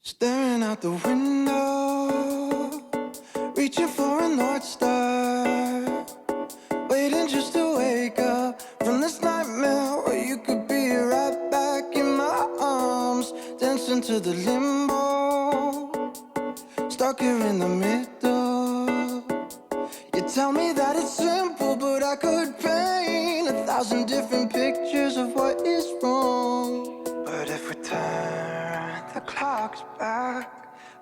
Staring out the window, reaching for a North Star, waiting just to wake up from this nightmare where you could be right back in my arms, dancing to the limbo, stuck here in the middle. You tell me that it's simple, but I could paint 1,000 different pictures of what is wrong. But if we turn the clocks back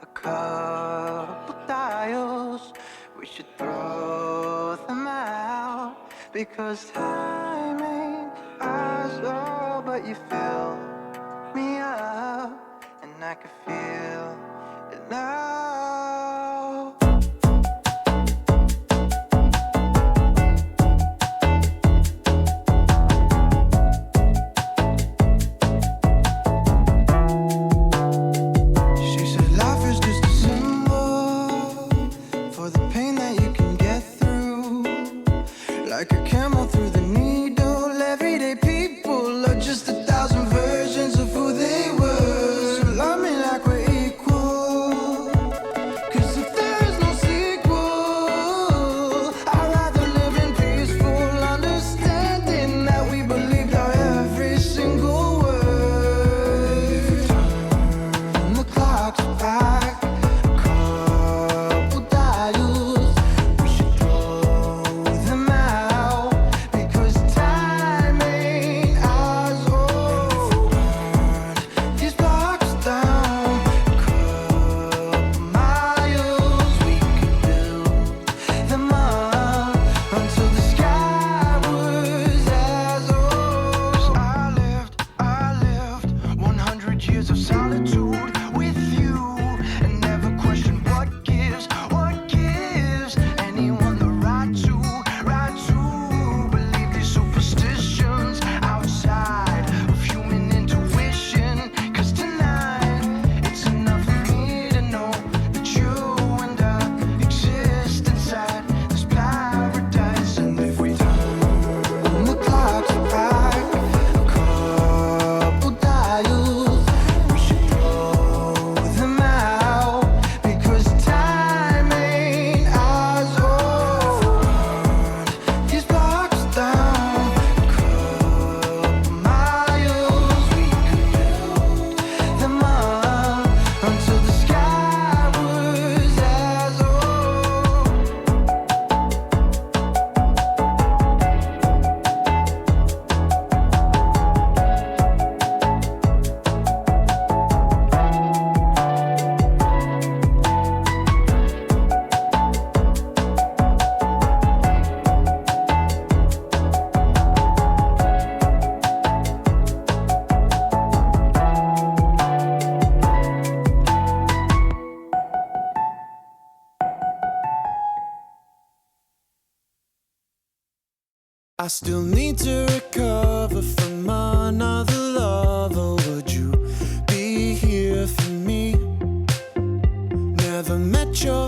a couple dials, we should throw them out, because time ain't ours, oh, but you fill me up, and I can feel it now. Like a camel through the needle, everyday people are just 1,000 versions of who they were. So love me like we're equal, 'cause if there is no sequel, I'd rather live in peaceful understanding that we believed our every single word. Turn the clocks back a couple dials, we should throw them out, because time ain't ours, oh. Burn these blocks down a couple miles, we could build them up until the sky was as old. I lived 100 years of solitude with you, and never questioned what gives anyone the right to believe these superstitions outside of human intuition. 'Cause tonight it's enough for me to know that you and I exist inside this paradise. And if we turn the clocks back a couple dials, we should throw them out, because time ain't ours, oh. Burn these blocks down a couple miles, we could build them up until the sky was as old. I still need to recover from another lover. Would you be here for me? Never met your